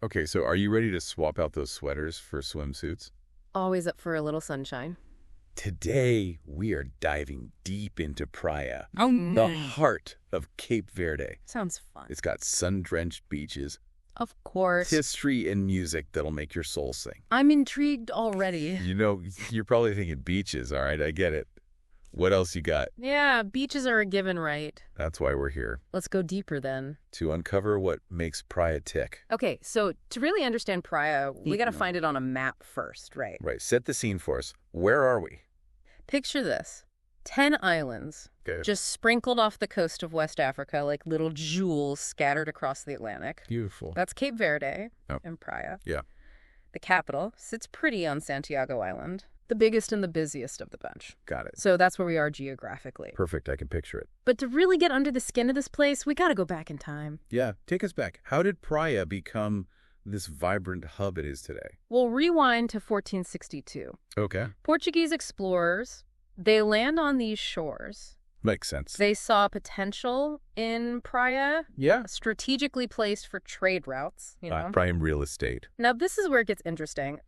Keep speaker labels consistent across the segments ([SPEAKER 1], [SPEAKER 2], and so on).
[SPEAKER 1] Okay, so are you ready to swap out those sweaters for swimsuits?
[SPEAKER 2] Always up for a little sunshine.
[SPEAKER 1] Today, we are diving deep into Praia,
[SPEAKER 2] Oh,
[SPEAKER 1] the heart of Cape Verde.
[SPEAKER 2] sounds fun.
[SPEAKER 1] It's got sun-drenched beaches,
[SPEAKER 2] Of course.
[SPEAKER 1] history, and music that'll make your soul sing.
[SPEAKER 2] I'm intrigued already.
[SPEAKER 1] You know, you're probably thinking beaches, all right? I get it. What else you got?
[SPEAKER 2] Yeah, beaches are a given, right?
[SPEAKER 1] That's why we're here,
[SPEAKER 2] Let's go deeper then.
[SPEAKER 1] to uncover what makes Praia tick.
[SPEAKER 2] Okay, so to really understand Praia, we got to find it on a map first, right?
[SPEAKER 1] Right, set the scene for us. Where are we?
[SPEAKER 2] Picture this. 10 islands,
[SPEAKER 1] Okay.
[SPEAKER 2] just sprinkled off the coast of West Africa like little jewels scattered across the Atlantic.
[SPEAKER 1] Beautiful.
[SPEAKER 2] That's Cape Verde
[SPEAKER 1] Oh.
[SPEAKER 2] and Praia.
[SPEAKER 1] Yeah.
[SPEAKER 2] The capital sits pretty on Santiago Island, the biggest and the busiest of the bunch.
[SPEAKER 1] Got it.
[SPEAKER 2] So that's where we are geographically.
[SPEAKER 1] Perfect, I can picture it.
[SPEAKER 2] But to really get under the skin of this place, we got to go back in time.
[SPEAKER 1] Yeah, take us back. How did Praia become this vibrant hub it is today?
[SPEAKER 2] We'll rewind to 1462.
[SPEAKER 1] Okay.
[SPEAKER 2] Portuguese explorers, they land on these shores.
[SPEAKER 1] Makes sense.
[SPEAKER 2] They saw potential in Praia,
[SPEAKER 1] Yeah.
[SPEAKER 2] strategically placed for trade routes, you know.
[SPEAKER 1] Prime real estate.
[SPEAKER 2] Now, this is where it gets interesting.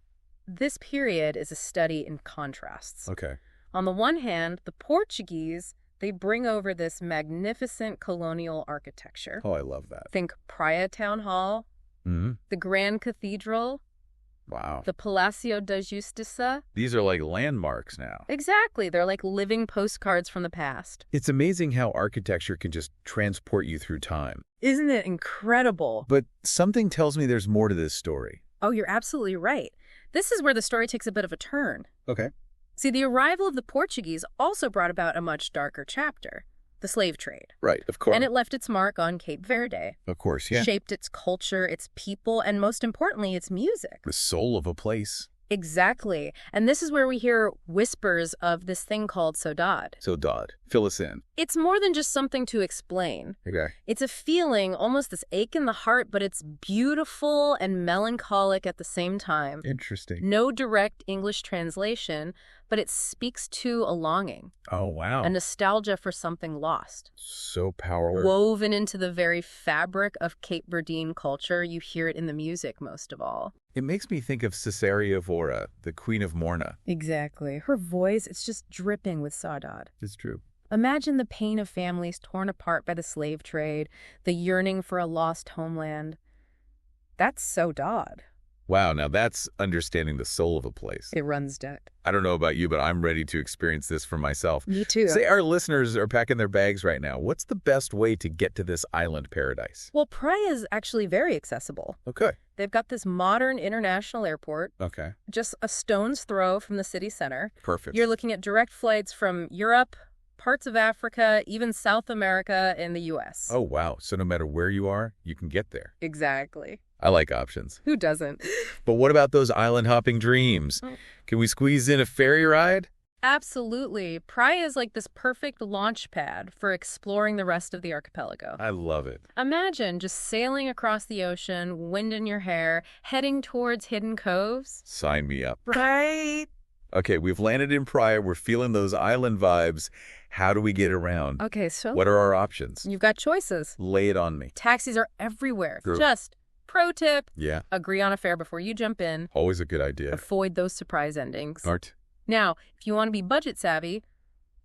[SPEAKER 2] This period is a study in contrasts.
[SPEAKER 1] Okay.
[SPEAKER 2] On the one hand, the Portuguese, they bring over this magnificent colonial architecture.
[SPEAKER 1] Oh, I love that.
[SPEAKER 2] Think Praia Town Hall,
[SPEAKER 1] Mm-hmm.
[SPEAKER 2] the Grand Cathedral,
[SPEAKER 1] Wow.
[SPEAKER 2] the Palacio da Justiça.
[SPEAKER 1] These are like landmarks now.
[SPEAKER 2] Exactly. They're like living postcards from the past.
[SPEAKER 1] It's amazing how architecture can just transport you through time.
[SPEAKER 2] Isn't it incredible?
[SPEAKER 1] But something tells me there's more to this story.
[SPEAKER 2] Oh, you're absolutely right. This is where the story takes a bit of a turn.
[SPEAKER 1] Okay.
[SPEAKER 2] See, the arrival of the Portuguese also brought about a much darker chapter, the slave trade.
[SPEAKER 1] Right, of course.
[SPEAKER 2] And it left its mark on Cape Verde.
[SPEAKER 1] Of course, yeah.
[SPEAKER 2] Shaped its culture, its people, and most importantly, its music.
[SPEAKER 1] The soul of a place.
[SPEAKER 2] Exactly. And this is where we hear whispers of this thing called saudade.
[SPEAKER 1] So, Dodd, fill us in.
[SPEAKER 2] It's more than just something to explain.
[SPEAKER 1] Okay.
[SPEAKER 2] It's a feeling, almost this ache in the heart, but it's beautiful and melancholic at the same time.
[SPEAKER 1] Interesting.
[SPEAKER 2] No direct English translation, but it speaks to a longing,
[SPEAKER 1] Oh, wow.
[SPEAKER 2] a nostalgia for something lost.
[SPEAKER 1] So powerful.
[SPEAKER 2] Woven into the very fabric of Cape Verdean culture, you hear it in the music most of all.
[SPEAKER 1] It makes me think of Caesarea Vora, the Queen of Morna.
[SPEAKER 2] Exactly. Her voice, it's just dripping with saudade.
[SPEAKER 1] It's true.
[SPEAKER 2] Imagine the pain of families torn apart by the slave trade, the yearning for a lost homeland. That's saudade.
[SPEAKER 1] Wow, now that's understanding the soul of a place.
[SPEAKER 2] It runs deep.
[SPEAKER 1] I don't know about you, but I'm ready to experience this for myself.
[SPEAKER 2] Me too.
[SPEAKER 1] Say our listeners are packing their bags right now. What's the best way to get to this island paradise?
[SPEAKER 2] Well, Praia is actually very accessible.
[SPEAKER 1] Okay.
[SPEAKER 2] They've got this modern international airport,
[SPEAKER 1] Okay.
[SPEAKER 2] just a stone's throw from the city center.
[SPEAKER 1] Perfect.
[SPEAKER 2] You're looking at direct flights from Europe, parts of Africa, even South America, and the U.S.
[SPEAKER 1] Oh, wow. So no matter where you are, you can get there.
[SPEAKER 2] Exactly.
[SPEAKER 1] I like options.
[SPEAKER 2] Who doesn't?
[SPEAKER 1] But what about those island hopping dreams? Can we squeeze in a ferry ride?
[SPEAKER 2] Absolutely. Praia is like this perfect launch pad for exploring the rest of the archipelago.
[SPEAKER 1] I love it.
[SPEAKER 2] Imagine just sailing across the ocean, wind in your hair, heading towards hidden coves.
[SPEAKER 1] Sign me up.
[SPEAKER 2] Right.
[SPEAKER 1] Okay, we've landed in Praia. We're feeling those island vibes. How do we get around?
[SPEAKER 2] Okay, so
[SPEAKER 1] What are our options?
[SPEAKER 2] you've got choices.
[SPEAKER 1] Lay it on me.
[SPEAKER 2] Taxis are everywhere.
[SPEAKER 1] True.
[SPEAKER 2] Just pro tip,
[SPEAKER 1] Yeah,
[SPEAKER 2] agree on a fare before you jump in.
[SPEAKER 1] always a good idea.
[SPEAKER 2] Avoid those surprise endings.
[SPEAKER 1] Smart.
[SPEAKER 2] Now, if you want to be budget savvy,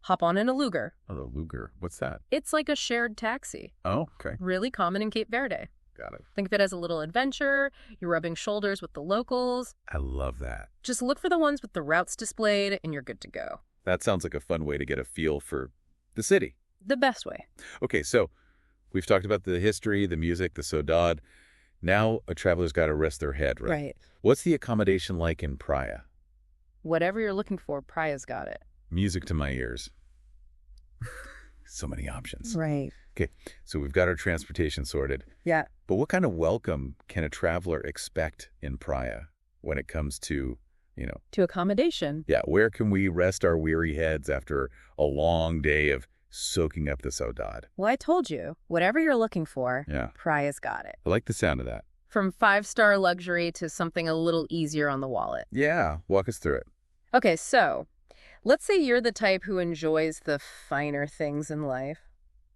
[SPEAKER 2] hop on in a Luger.
[SPEAKER 1] Oh, the Luger. What's that?
[SPEAKER 2] It's like a shared taxi.
[SPEAKER 1] Oh, okay.
[SPEAKER 2] Really common in Cape Verde.
[SPEAKER 1] Got it.
[SPEAKER 2] Think of it as a little adventure. You're rubbing shoulders with the locals.
[SPEAKER 1] I love that.
[SPEAKER 2] Just look for the ones with the routes displayed and you're good to go.
[SPEAKER 1] That sounds like a fun way to get a feel for the city.
[SPEAKER 2] The best way.
[SPEAKER 1] Okay, so we've talked about the history, the music, the saudade. Now a traveler's got to rest their head, right?
[SPEAKER 2] Right.
[SPEAKER 1] What's the accommodation like in Praia?
[SPEAKER 2] Whatever you're looking for, Praya's got it.
[SPEAKER 1] Music to my ears. So many options.
[SPEAKER 2] Right.
[SPEAKER 1] Okay, so we've got our transportation sorted.
[SPEAKER 2] Yeah.
[SPEAKER 1] But what kind of welcome can a traveler expect in Praia when it comes to,
[SPEAKER 2] To accommodation.
[SPEAKER 1] where can we rest our weary heads after a long day of soaking up the saudade?
[SPEAKER 2] Well, I told you, whatever you're looking for,
[SPEAKER 1] Yeah,
[SPEAKER 2] Praya's got it.
[SPEAKER 1] I like the sound of that.
[SPEAKER 2] From 5-star luxury to something a little easier on the wallet.
[SPEAKER 1] Yeah, walk us through it.
[SPEAKER 2] Okay, so let's say you're the type who enjoys the finer things in life.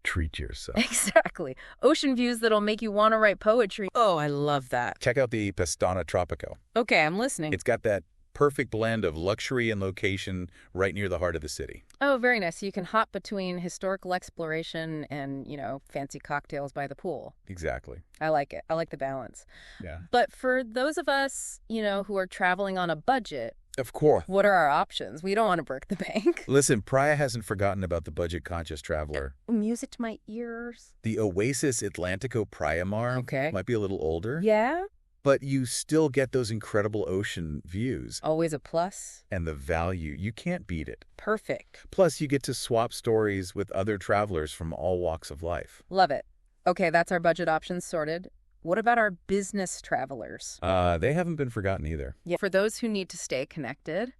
[SPEAKER 1] treat yourself.
[SPEAKER 2] Exactly. Ocean views that'll make you want to write poetry. Oh, I love that.
[SPEAKER 1] Check out the Pestana Tropico.
[SPEAKER 2] Okay, I'm listening.
[SPEAKER 1] It's got that perfect blend of luxury and location right near the heart of the city.
[SPEAKER 2] Oh, very nice. So you can hop between historical exploration and, fancy cocktails by the pool.
[SPEAKER 1] Exactly.
[SPEAKER 2] I like it. I like the balance.
[SPEAKER 1] Yeah.
[SPEAKER 2] But for those of us, who are traveling on a budget,
[SPEAKER 1] Of course.
[SPEAKER 2] what are our options? We don't want to break the bank.
[SPEAKER 1] Listen, Praia hasn't forgotten about the budget-conscious traveler.
[SPEAKER 2] Music to my ears.
[SPEAKER 1] The Oasis Atlantico Praia Mar might be a little older.
[SPEAKER 2] Yeah?
[SPEAKER 1] But you still get those incredible ocean views.
[SPEAKER 2] Always a plus.
[SPEAKER 1] And the value, you can't beat it.
[SPEAKER 2] Perfect.
[SPEAKER 1] Plus, you get to swap stories with other travelers from all walks of life.
[SPEAKER 2] Love it. Okay, that's our budget options sorted. What about our business travelers?
[SPEAKER 1] They haven't been forgotten either.
[SPEAKER 2] Yeah. For those who need to stay connected,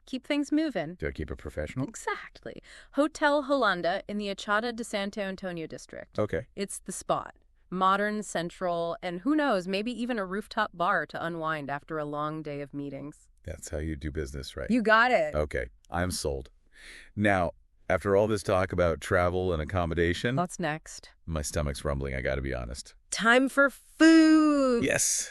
[SPEAKER 2] keep things moving.
[SPEAKER 1] Do I keep it professional?
[SPEAKER 2] Exactly. Hotel Holanda in the Achada de Santo Antonio district.
[SPEAKER 1] Okay.
[SPEAKER 2] It's the spot. Modern, central, and who knows, maybe even a rooftop bar to unwind after a long day of meetings.
[SPEAKER 1] That's how you do business, right?
[SPEAKER 2] You got it.
[SPEAKER 1] Okay, I'm sold. Now, after all this talk about travel and accommodation...
[SPEAKER 2] What's next?
[SPEAKER 1] My stomach's rumbling, I gotta be honest.
[SPEAKER 2] Time for food!
[SPEAKER 1] Yes.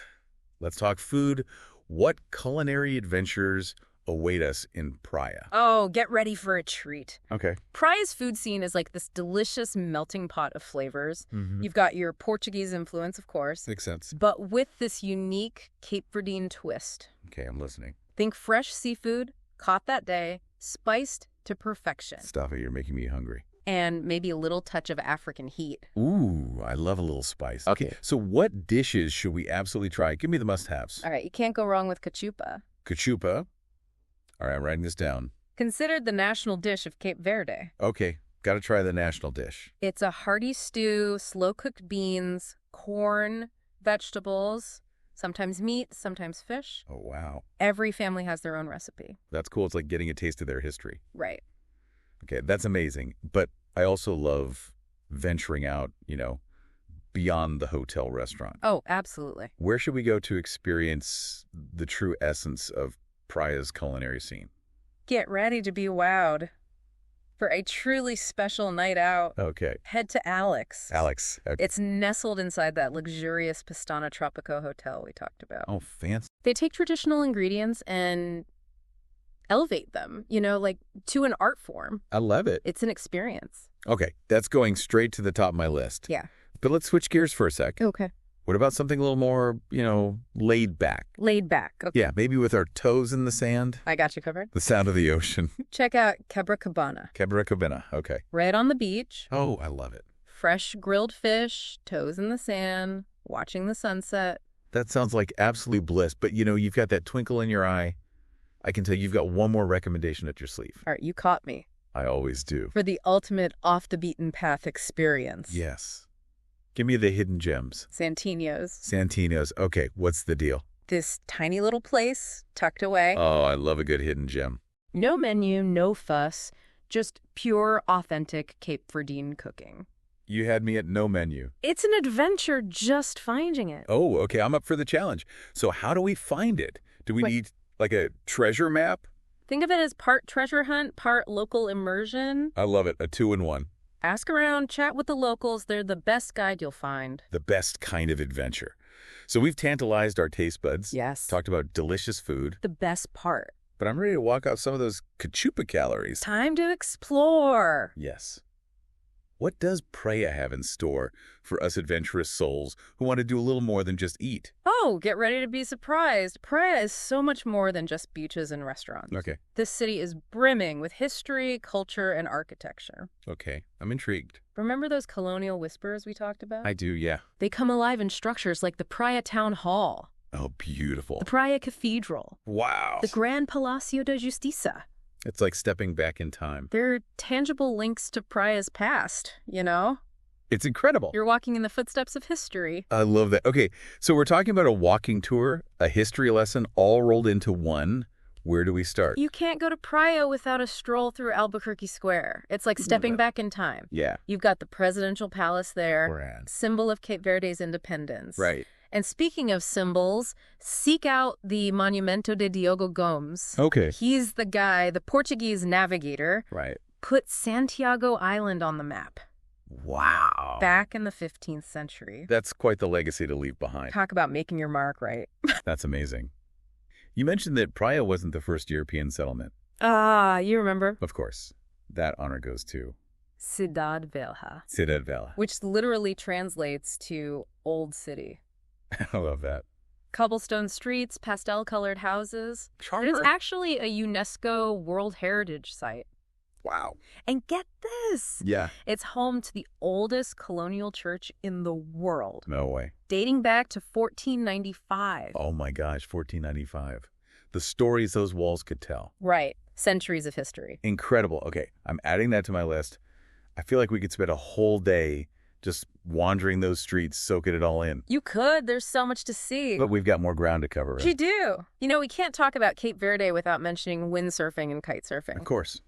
[SPEAKER 1] Let's talk food. What culinary adventures await us in Praia?
[SPEAKER 2] Oh, get ready for a treat.
[SPEAKER 1] Okay.
[SPEAKER 2] Praia's food scene is like this delicious melting pot of flavors. You've got your Portuguese influence, of course.
[SPEAKER 1] Makes sense.
[SPEAKER 2] But with this unique Cape Verdean twist.
[SPEAKER 1] Okay, I'm listening.
[SPEAKER 2] Think fresh seafood, caught that day, spiced to perfection.
[SPEAKER 1] Stop it, you're making me hungry.
[SPEAKER 2] And maybe a little touch of African heat.
[SPEAKER 1] Ooh, I love a little spice. Okay, so what dishes should we absolutely try? Give me the must-haves.
[SPEAKER 2] All right, you can't go wrong with cachupa.
[SPEAKER 1] Cachupa. All right, I'm writing this down.
[SPEAKER 2] Considered the national dish of Cape Verde.
[SPEAKER 1] Okay, got to try the national dish.
[SPEAKER 2] It's a hearty stew, slow-cooked beans, corn, vegetables, sometimes meat, sometimes fish.
[SPEAKER 1] Oh, wow.
[SPEAKER 2] Every family has their own recipe.
[SPEAKER 1] That's cool. It's like getting a taste of their history.
[SPEAKER 2] Right.
[SPEAKER 1] Okay, that's amazing. But I also love venturing out, beyond the hotel restaurant.
[SPEAKER 2] Oh, absolutely.
[SPEAKER 1] Where should we go to experience the true essence of Praia's culinary scene?
[SPEAKER 2] Get ready to be wowed. For a truly special night out,
[SPEAKER 1] Okay.
[SPEAKER 2] head to Alex.
[SPEAKER 1] Alex. Okay.
[SPEAKER 2] It's nestled inside that luxurious Pestana Tropico hotel we talked about.
[SPEAKER 1] Oh, fancy.
[SPEAKER 2] They take traditional ingredients and elevate them, like to an art form.
[SPEAKER 1] I love it.
[SPEAKER 2] It's an experience.
[SPEAKER 1] Okay, that's going straight to the top of my list.
[SPEAKER 2] Yeah.
[SPEAKER 1] But let's switch gears for a sec.
[SPEAKER 2] Okay.
[SPEAKER 1] What about something a little more, laid back?
[SPEAKER 2] Laid back. Okay.
[SPEAKER 1] Yeah, maybe with our toes in the sand.
[SPEAKER 2] I got you covered.
[SPEAKER 1] The sound of the ocean.
[SPEAKER 2] Check out Cabana.
[SPEAKER 1] Cabana. Okay.
[SPEAKER 2] Right on the beach.
[SPEAKER 1] Oh, I love it.
[SPEAKER 2] Fresh grilled fish, toes in the sand, watching the sunset.
[SPEAKER 1] That sounds like absolute bliss, but you've got that twinkle in your eye. I can tell you've got one more recommendation up your sleeve.
[SPEAKER 2] All right, you caught me.
[SPEAKER 1] I always do.
[SPEAKER 2] For the ultimate off-the-beaten-path experience.
[SPEAKER 1] Yes. Give me the hidden gems.
[SPEAKER 2] Santino's.
[SPEAKER 1] Okay, what's the deal?
[SPEAKER 2] This tiny little place, tucked away.
[SPEAKER 1] Oh, I love a good hidden gem.
[SPEAKER 2] No menu, no fuss, just pure, authentic Cape Verdean cooking.
[SPEAKER 1] You had me at no menu.
[SPEAKER 2] It's an adventure just finding it.
[SPEAKER 1] Oh, okay, I'm up for the challenge. So how do we find it? Do we need, like, a treasure map?
[SPEAKER 2] Think of it as part treasure hunt, part local immersion.
[SPEAKER 1] I love it, a 2-in-1.
[SPEAKER 2] Ask around, chat with the locals. They're the best guide you'll find.
[SPEAKER 1] The best kind of adventure. So we've tantalized our taste buds.
[SPEAKER 2] Yes.
[SPEAKER 1] Talked about delicious food.
[SPEAKER 2] The best part.
[SPEAKER 1] But I'm ready to walk out some of those cachupa calories.
[SPEAKER 2] Time to explore.
[SPEAKER 1] Yes. What does Praia have in store for us adventurous souls who want to do a little more than just eat?
[SPEAKER 2] Oh, get ready to be surprised. Praia is so much more than just beaches and restaurants.
[SPEAKER 1] Okay.
[SPEAKER 2] This city is brimming with history, culture, and architecture.
[SPEAKER 1] Okay, I'm intrigued.
[SPEAKER 2] Remember those colonial whispers we talked about?
[SPEAKER 1] I do, yeah.
[SPEAKER 2] They come alive in structures like the Praia Town Hall.
[SPEAKER 1] Oh, beautiful.
[SPEAKER 2] The Praia Cathedral.
[SPEAKER 1] Wow.
[SPEAKER 2] The Grand Palacio de Justiça.
[SPEAKER 1] It's like stepping back in time.
[SPEAKER 2] They're tangible links to Praia's past,
[SPEAKER 1] It's incredible.
[SPEAKER 2] You're walking in the footsteps of history.
[SPEAKER 1] I love that. Okay, so we're talking about a walking tour, a history lesson, all rolled into one. Where do we start?
[SPEAKER 2] You can't go to Praia without a stroll through Albuquerque Square. It's like stepping back in time.
[SPEAKER 1] Yeah.
[SPEAKER 2] You've got the presidential palace there,
[SPEAKER 1] Brad.
[SPEAKER 2] symbol of Cape Verde's independence.
[SPEAKER 1] Right.
[SPEAKER 2] And speaking of symbols, seek out the Monumento de Diogo Gomes.
[SPEAKER 1] Okay.
[SPEAKER 2] He's the guy, the Portuguese navigator,
[SPEAKER 1] Right.
[SPEAKER 2] put Santiago Island on the map.
[SPEAKER 1] Wow.
[SPEAKER 2] Back in the 15th century.
[SPEAKER 1] That's quite the legacy to leave behind.
[SPEAKER 2] Talk about making your mark, right?
[SPEAKER 1] That's amazing. You mentioned that Praia wasn't the first European settlement.
[SPEAKER 2] You remember?
[SPEAKER 1] Of course. That honor goes to
[SPEAKER 2] Ciudad Vieja,
[SPEAKER 1] Ciudad Vieja.
[SPEAKER 2] which literally translates to Old City.
[SPEAKER 1] I love that.
[SPEAKER 2] Cobblestone streets, pastel-colored houses.
[SPEAKER 1] Charter.
[SPEAKER 2] It's actually a UNESCO World Heritage Site.
[SPEAKER 1] Wow.
[SPEAKER 2] And get this!
[SPEAKER 1] Yeah.
[SPEAKER 2] It's home to the oldest colonial church in the world,
[SPEAKER 1] No way.
[SPEAKER 2] dating back to 1495.
[SPEAKER 1] Oh my gosh, 1495. The stories those walls could tell.
[SPEAKER 2] Right. Centuries of history.
[SPEAKER 1] Incredible. Okay, I'm adding that to my list. I feel like we could spend a whole day just wandering those streets, soaking it all in.
[SPEAKER 2] You could. There's so much to see.
[SPEAKER 1] But we've got more ground to cover.
[SPEAKER 2] You do. You know, we can't talk about Cape Verde without mentioning windsurfing and kite surfing.
[SPEAKER 1] Of course.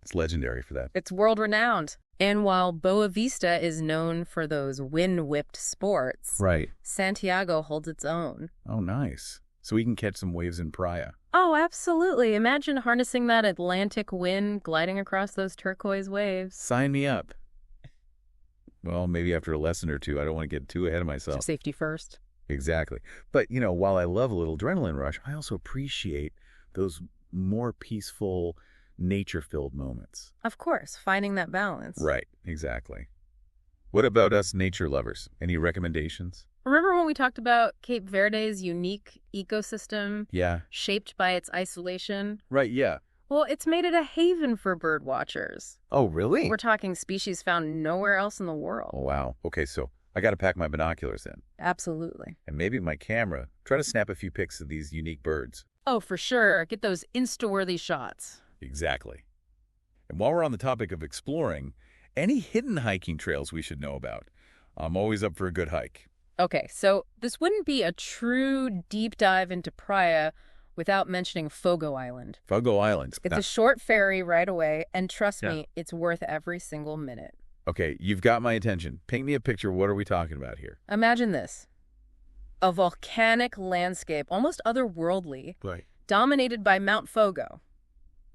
[SPEAKER 1] It's legendary for that.
[SPEAKER 2] It's world-renowned. And while Boa Vista is known for those wind-whipped sports,
[SPEAKER 1] Right.
[SPEAKER 2] Santiago holds its own.
[SPEAKER 1] Oh, nice. So we can catch some waves in Praia.
[SPEAKER 2] Oh, absolutely. Imagine harnessing that Atlantic wind gliding across those turquoise waves.
[SPEAKER 1] Sign me up. Well, maybe after a lesson or two. I don't want to get too ahead of
[SPEAKER 2] So
[SPEAKER 1] myself.
[SPEAKER 2] safety first.
[SPEAKER 1] Exactly. But, while I love a little adrenaline rush, I also appreciate those more peaceful, nature-filled moments.
[SPEAKER 2] Of course, finding that balance.
[SPEAKER 1] Right. Exactly. What about us nature lovers? Any recommendations?
[SPEAKER 2] Remember when we talked about Cape Verde's unique ecosystem
[SPEAKER 1] Yeah.
[SPEAKER 2] shaped by its isolation?
[SPEAKER 1] Right, yeah.
[SPEAKER 2] Well, it's made it a haven for bird watchers.
[SPEAKER 1] Oh, really?
[SPEAKER 2] We're talking species found nowhere else in the
[SPEAKER 1] Oh,
[SPEAKER 2] world.
[SPEAKER 1] wow. Okay, so I got to pack my binoculars then.
[SPEAKER 2] Absolutely.
[SPEAKER 1] And maybe my camera. Try to snap a few pics of these unique birds.
[SPEAKER 2] Oh, for sure. Get those Insta-worthy shots.
[SPEAKER 1] Exactly. And while we're on the topic of exploring, any hidden hiking trails we should know about? I'm always up for a good hike.
[SPEAKER 2] Okay, so this wouldn't be a true deep dive into Praia without mentioning Fogo Island.
[SPEAKER 1] Fogo Island.
[SPEAKER 2] It's a short ferry right away, and trust
[SPEAKER 1] Yeah.
[SPEAKER 2] me, it's worth every single minute.
[SPEAKER 1] Okay, you've got my attention. Paint me a picture. What are we talking about here?
[SPEAKER 2] Imagine this. A volcanic landscape, almost otherworldly,
[SPEAKER 1] Right.
[SPEAKER 2] dominated by Mount Fogo.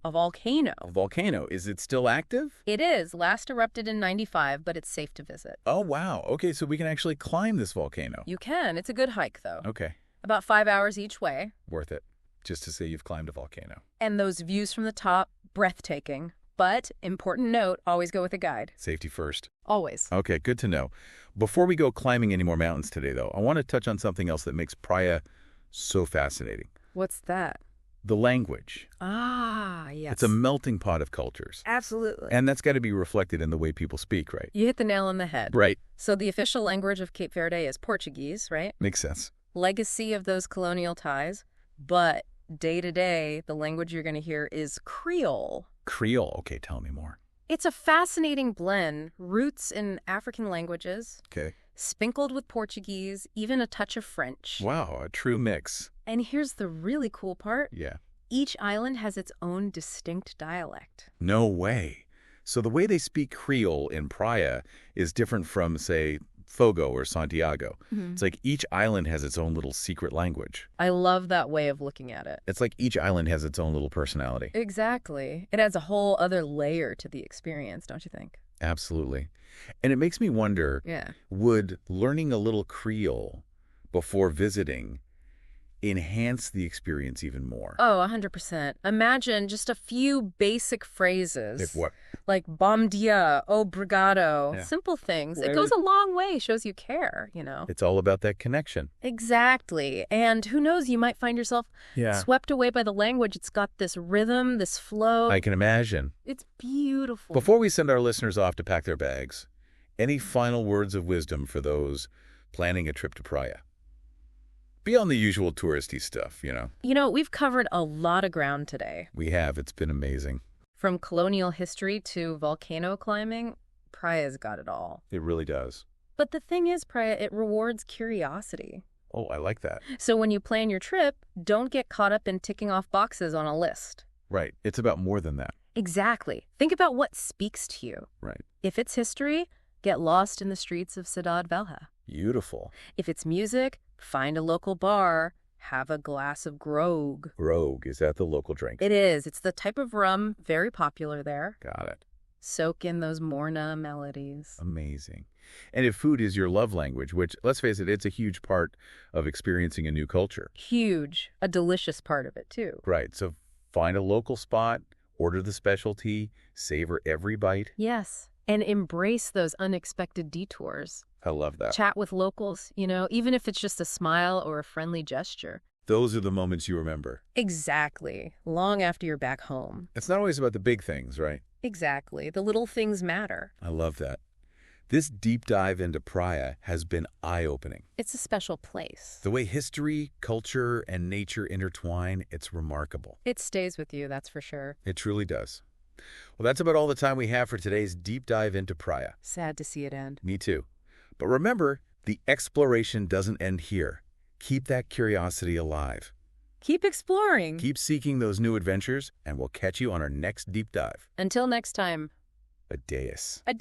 [SPEAKER 2] A volcano.
[SPEAKER 1] A volcano. Is it still active?
[SPEAKER 2] It is. Last erupted in 95, but it's safe to visit.
[SPEAKER 1] Oh, wow. Okay, so we can actually climb this volcano.
[SPEAKER 2] You can. It's a good hike, though.
[SPEAKER 1] Okay,
[SPEAKER 2] About 5 hours each way.
[SPEAKER 1] worth it. Just to say you've climbed a volcano.
[SPEAKER 2] And those views from the top, breathtaking. But, important note, always go with a guide.
[SPEAKER 1] Safety first.
[SPEAKER 2] Always.
[SPEAKER 1] Okay, good to know. Before we go climbing any more mountains today, though, I want to touch on something else that makes Praia so fascinating.
[SPEAKER 2] What's that?
[SPEAKER 1] The language.
[SPEAKER 2] Ah, yes.
[SPEAKER 1] It's a melting pot of cultures.
[SPEAKER 2] Absolutely.
[SPEAKER 1] And that's got to be reflected in the way people speak, right?
[SPEAKER 2] You hit the nail on the head.
[SPEAKER 1] Right.
[SPEAKER 2] So the official language of Cape Verde is Portuguese, right?
[SPEAKER 1] Makes sense.
[SPEAKER 2] Legacy of those colonial ties. But day to day, the language you're going to hear is Creole.
[SPEAKER 1] Creole. Okay, tell me more.
[SPEAKER 2] It's a fascinating blend, roots in African languages,
[SPEAKER 1] Okay.
[SPEAKER 2] sprinkled with Portuguese, even a touch of French.
[SPEAKER 1] Wow, a true mix.
[SPEAKER 2] And here's the really cool part.
[SPEAKER 1] Yeah.
[SPEAKER 2] Each island has its own distinct dialect.
[SPEAKER 1] No way. So the way they speak Creole in Praia is different from, say, Fogo or Santiago. It's like each island has its own little secret language.
[SPEAKER 2] I love that way of looking at it.
[SPEAKER 1] It's like each island has its own little personality.
[SPEAKER 2] Exactly. It adds a whole other layer to the experience, don't you think?
[SPEAKER 1] Absolutely. And it makes me wonder,
[SPEAKER 2] Yeah.
[SPEAKER 1] would learning a little Creole before visiting enhance the experience even more?
[SPEAKER 2] Oh, 100%. Imagine just a few basic phrases.
[SPEAKER 1] Like what?
[SPEAKER 2] Like bom dia, obrigado.
[SPEAKER 1] Yeah.
[SPEAKER 2] Simple things.
[SPEAKER 1] Where-
[SPEAKER 2] It goes a long way, shows you care, you know.
[SPEAKER 1] It's all about that connection.
[SPEAKER 2] Exactly. And who knows, you might find yourself swept away by the language. It's got this rhythm, this flow.
[SPEAKER 1] I can imagine.
[SPEAKER 2] It's beautiful.
[SPEAKER 1] Before we send our listeners off to pack their bags, any final words of wisdom for those planning a trip to Praia? Beyond the usual touristy stuff,
[SPEAKER 2] You know, we've covered a lot of ground today.
[SPEAKER 1] We have. It's been amazing.
[SPEAKER 2] From colonial history to volcano climbing, Praia's got it all.
[SPEAKER 1] It really does.
[SPEAKER 2] But the thing is, Praia, it rewards curiosity.
[SPEAKER 1] Oh, I like that.
[SPEAKER 2] So when you plan your trip, don't get caught up in ticking off boxes on a list.
[SPEAKER 1] Right. It's about more than that.
[SPEAKER 2] Exactly. Think about what speaks to you.
[SPEAKER 1] Right.
[SPEAKER 2] If it's history, get lost in the streets of Ciudad Vieja.
[SPEAKER 1] Beautiful.
[SPEAKER 2] If it's music, find a local bar, have a glass of grog.
[SPEAKER 1] Grog, is that the local drink?
[SPEAKER 2] It is. It's the type of rum very popular there.
[SPEAKER 1] Got it.
[SPEAKER 2] Soak in those Morna melodies.
[SPEAKER 1] Amazing. And if food is your love language, which, let's face it, it's a huge part of experiencing a new culture.
[SPEAKER 2] Huge. A delicious part of it, too.
[SPEAKER 1] Right. So find a local spot, order the specialty, savor every bite.
[SPEAKER 2] Yes. And embrace those unexpected detours.
[SPEAKER 1] I love that.
[SPEAKER 2] Chat with locals, even if it's just a smile or a friendly gesture.
[SPEAKER 1] Those are the moments you remember.
[SPEAKER 2] Exactly. Long after you're back home.
[SPEAKER 1] It's not always about the big things, right?
[SPEAKER 2] Exactly. The little things matter.
[SPEAKER 1] I love that. This deep dive into Praia has been eye-opening.
[SPEAKER 2] It's a special place.
[SPEAKER 1] The way history, culture, and nature intertwine, it's remarkable.
[SPEAKER 2] It stays with you, that's for sure.
[SPEAKER 1] It truly does. Well, that's about all the time we have for today's deep dive into Praia.
[SPEAKER 2] Sad to see it end.
[SPEAKER 1] Me too. But remember, the exploration doesn't end here. Keep that curiosity alive.
[SPEAKER 2] Keep exploring.
[SPEAKER 1] Keep seeking those new adventures, and we'll catch you on our next deep dive.
[SPEAKER 2] Until next time.
[SPEAKER 1] Adios.
[SPEAKER 2] A day.